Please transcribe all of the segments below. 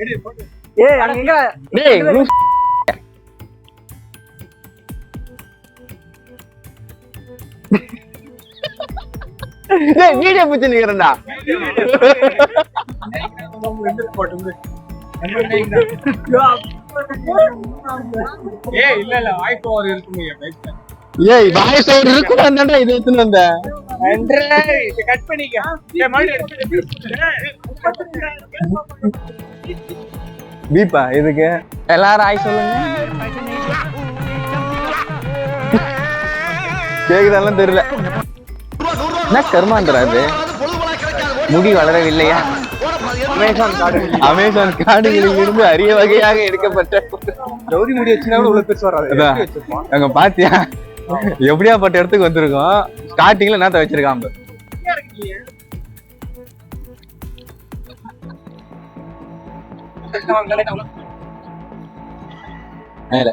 ஏய் அங்க எங்க டேய் டேய் வீடியோ பிடிச்சு நிக்கிறேன்டா. ஏய் இல்ல இல்ல வாய்ஸ் ஓவர் இருக்குங்க பைக்ல. ஏய் வாய்ஸ் ஓவர் இருக்குதான்டா இது எடுத்துட்டு வந்த. கட் பண்ணிக்க. ஏய் மறுபடியும் பீப்பா இதுக்கு எல்லாரும் ஆய் சொல்லுங்க. கேக்குதாலும் தெரியல. என்ன கர்மாந்திரா இது? முடி வளரவில்லையா? அமேசான் காடுகளில் இருந்து அரிய வகையாக எடுக்கப்பட்ட ஜவுரி முடி வச்சுனா கூட இவ்வளவு பெருசா வராது. அங்க பாத்தியா எப்படியா பட்ட இடத்துக்கு வந்திருக்கோம். ஸ்டார்டிங்ல என்னத்த வச்சிருக்கான் மேல.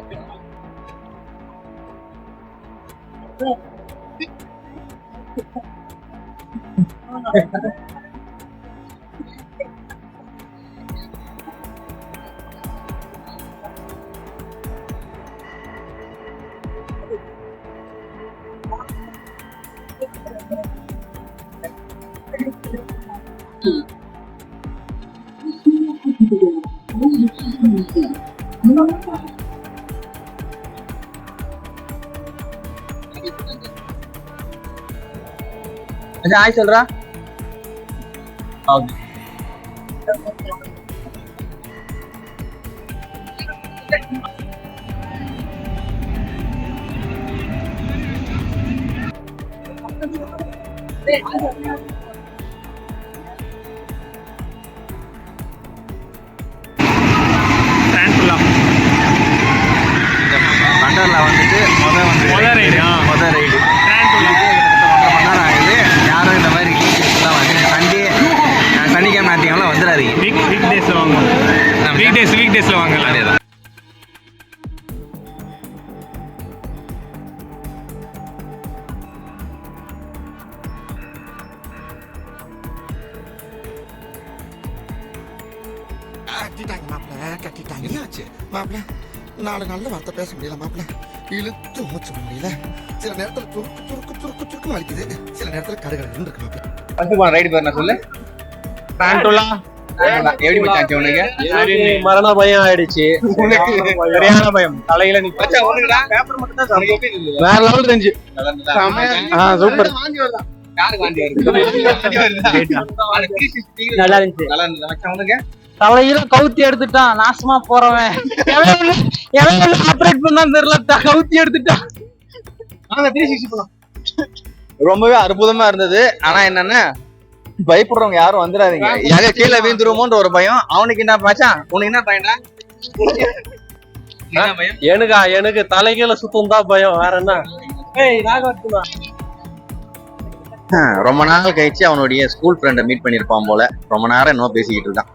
ஆய் சொல்றா. வண்டர்லா வந்துட்டு முத ரைடு யாரும் இந்த மாதிரி சனிக்கிழமை ஞாயிற்றுக்கிழமை வந்துடாதீங்க. வீக் டேஸ்ல வாங்க. அதேதான். கட்டிட்டாங்க மாப்பிள்ள. நாலு நல்ல வார்த்தை பேச முடியல மாப்பிள்ள. இழுத்து மூச்சு முடியல. சில நேரத்துல சுருக்கு வலிக்குது. சில நேரத்துல கடுகடுன்னு இருக்கு மாப்பிள்ள. ரைடு பேர் நான் சொல்லு. எப்படி போச்சாச்சு உனக்கு? மரண பயம் ஆயிடுச்சு. சரியான பயம். தலையில வேற லெவல் இருந்துச்சு. சூப்பர். நல்லா இருந்துச்சு. தலையில கவுத்தி எடுத்துட்டான். நாசமா போறவன் ஆப்ரேட் பண்ணான்னு தெரியல. கவுத்தி எடுத்துட்டான். ரொம்பவே அற்புதமா இருந்தது. ஆனா என்னன்னா பயப்படுறவங்க யாரும் வந்துடாதீங்க. யாரே கீழே வீந்துருமோன்ற ஒரு பயம். அவனுக்கு என்ன மச்சான்? உனக்கு என்ன பயம்டா? எனக்கு தலைகீழ சுத்தம் தான் பயம். வேற என்ன? ரொம்ப நாள் கழிச்சு அவனுடைய ஸ்கூல் ஃப்ரெண்டை மீட் பண்ணிருப்பான் போல. ரொம்ப நேரம் என்னமோ பேசிக்கிட்டு இருக்கான்.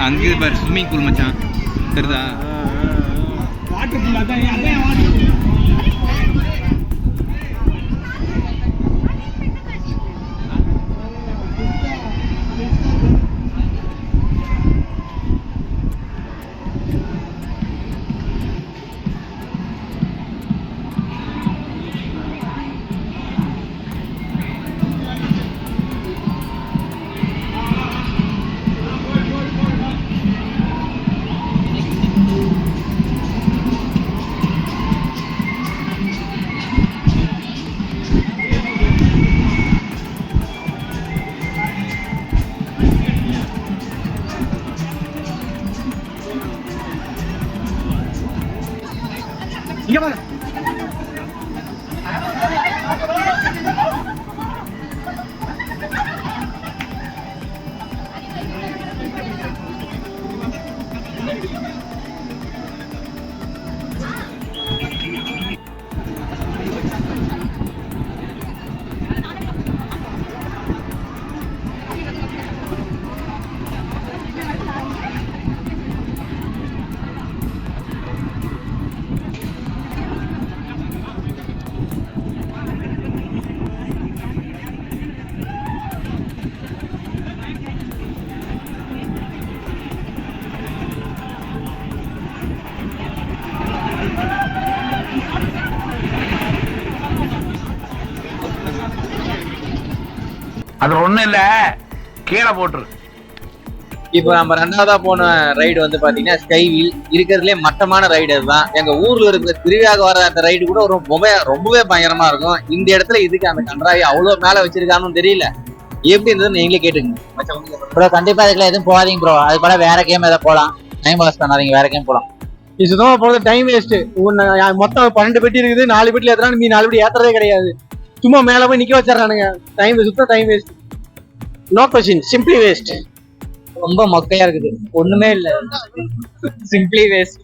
அங்கே பாரு ஸ்விம்மிங் பூல் மச்சான் தெரியுதா? அது ஒண்ணும் இல்ல, கீழே போட்டுரு. இப்போ நம்ம ரெண்டாவதா போன ரைடு வந்து பாத்தீங்கன்னா ஸ்கைவீல். இருக்கிறதுலே மட்டமான ரைடு அதுதான். எங்க ஊர்ல இருக்கிற திருவிழாக வர அந்த ரைடு கூட ரொம்பவே பயங்கரமா இருக்கும். இந்த இடத்துல இதுக்கு அந்த கன்றாவி அவ்வளவு மேல வச்சிருக்கான்னு தெரியல. எப்படி இருந்தது நீங்களே கேட்டுங்க ப்ரோ. கண்டிப்பா இதுக்குள்ள எதுவும் போகாதீங்க ப்ரோ. அது போல வேற கேம் எதாவது போலாம். டைம் பாஸ் பண்ணாதீங்க, வேற கேம் போலாம். இது சுத்தமா போறது டைம் வேஸ்ட். மொத்தம் 12 பெட்டி இருக்குது, 4 பெட்டில ஏத்துறாங்க, நீ 4 பெட்டி ஏத்துறதே கிடையாது. சும்மா மேல போய் நிக்க வச்சிடறானுங்க. சுத்தம் time waste. No question, simply waste. ரொம்ப மொக்கையா இருக்குது, ஒண்ணுமே இல்ல, சிம்பிளி வேஸ்ட்.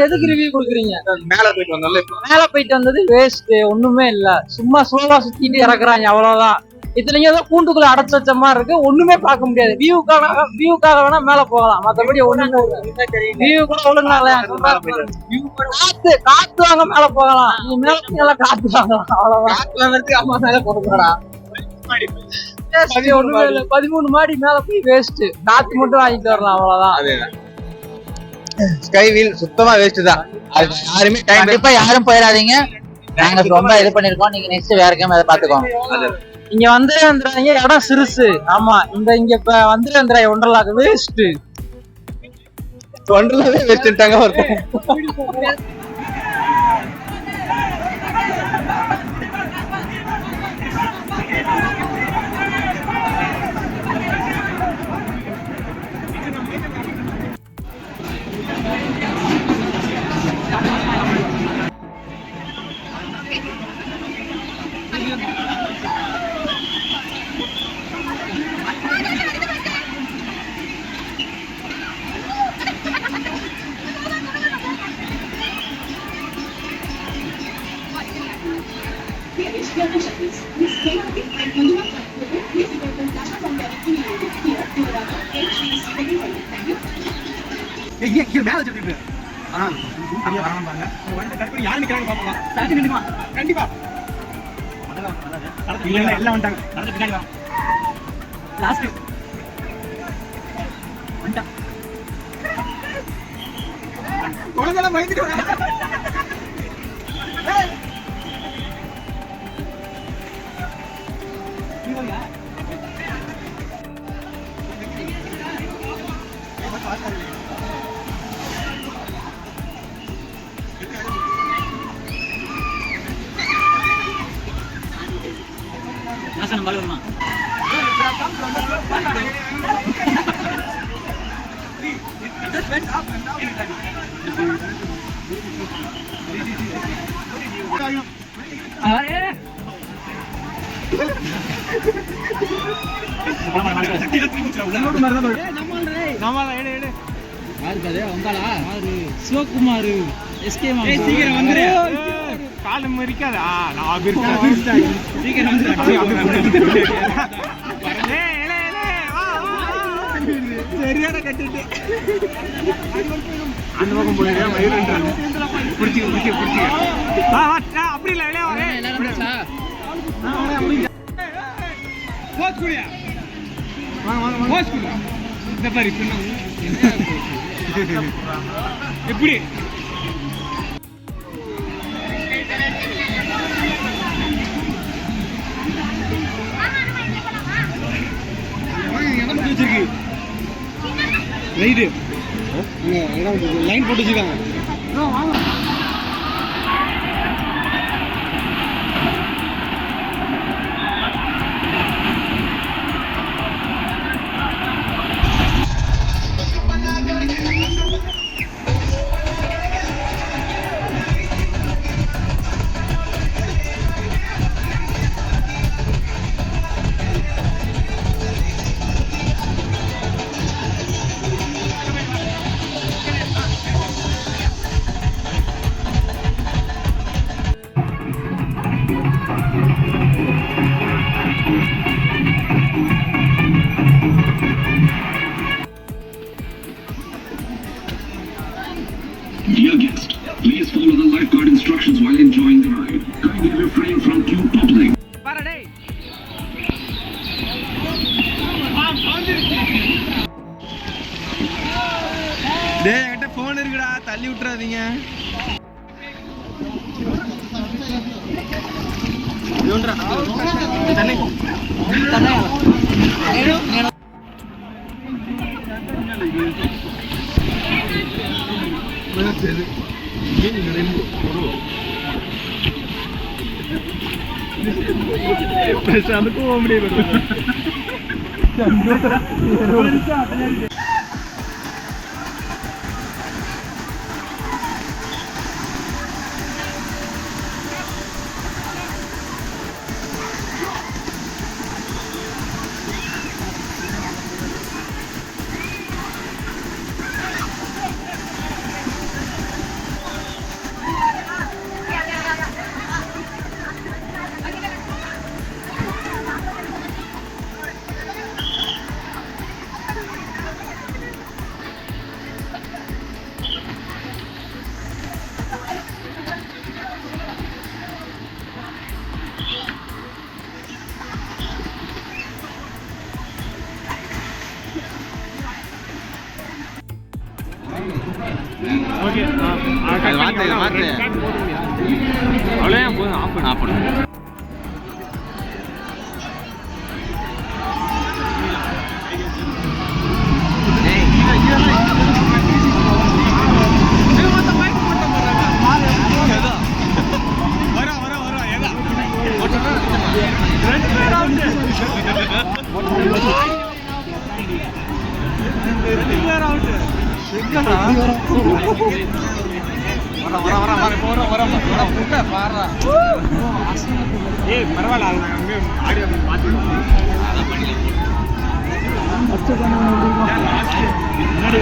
எதுக்கு ரிவ்யூ கொடுக்குறீங்க? மேல போயிட்டு வந்தால மேல போயிட்டு வந்தது வேஸ்ட், ஒண்ணுமே இல்ல. சும்மா ஸ்லோவா சுத்திட்டு இறக்குறாங்க, அவ்வளவுதான். இதுலயும் ஏதோ கூண்டுக்குள்ள அடைச்சு வச்ச மாதிரி இருக்கு, ஒண்ணுமே பார்க்க முடியாது. வியூக்காக வேணா மேல போகலாம், மத்தபடி ஒண்ணுமே வியூ கூட ஒழுங்கா காத்து வாங்க மேல போகலாம். நீ மேல காத்து வாங்கலாம், அவ்வளவுதான். அம்மா மேல போடுறா 13 மாடி மேல போய் வேஸ்ட். காத்து மட்டும் வாங்கிட்டு வரலாம், அவ்வளவுதான். ஸ்கைவீல் சுத்தமா வேஸ்ட் தான். அது யாருமே கண்டிப்பா யாரும் போயிடாதீங்க. நாங்க ரொம்ப இது பண்ணிருக்கோம். நீங்க நெக்ஸ்ட் வேற கேம் அதை பாத்துக்கோங்க. இங்க வந்துடுறாங்க, இடம் சிறுசு. ஆமா, இங்க இப்ப வந்துடுறாங்க. ஒன்றலாக்கு வேஸ்ட், ஒன்றலாவே வேஸ்ட்ட்டாங்க ஒருத்தர். கண்டிப்பா எல்லாம் வந்துட்டாங்க. சிவகுமார் எஸ்கே சீக்கிரம் வந்துரு. காலம் மறிக்காதா? சீக்கிரம் சரியான கட்டிட்டு அந்த பக்கம் போயிருக்க மயிலுன்றாங்க. புடிச்சு அப்படி இல்ல வெளியே வரேன். இந்த பாரு எப்படி வச்சிருக்கு ரைடு லைன் போட்டு வச்சிருக்காங்க. Dear guest, please follow the lifeguard instructions while enjoying the ride. Kindly refrain from queue toppling. டேய் என்கிட்ட போன் இருக்குடா, தள்ளி விட்டுறாதீங்க. இவன்றா പ്രശാന്ത് കോമഡി ஓகே மாத்து அவ்வளோ போதும் ஆஃப் பண்ணு ஏய் பரவாயில்ல அது நாங்கள் அங்கே ஆடியோ பார்த்துருக்கோம் பின்னாடி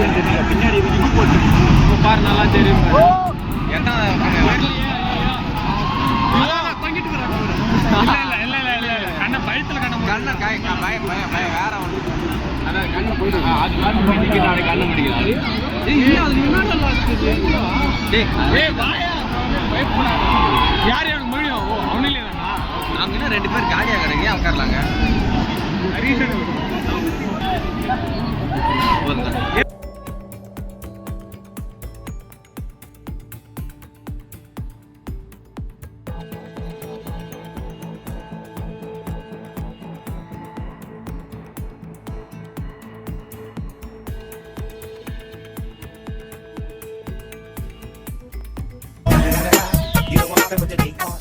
பின்னாடி போட்டு இப்போ பாரு நல்லா தெரியும் என்ன தங்கிட்டு இல்ல கண்ணை பயத்துல கண்ணை பயம் வேற ஒன்று அதான் கண்ணை போயிட்டு அது மாதிரி கண்ணை முடிக்கிறாரு யார் எனக்கு முடியும் ஓ அவனிலே தானா நாங்க இன்னும் 2 பேர் காலியாக கிடையாது உட்காரலாங்க You don't want to with the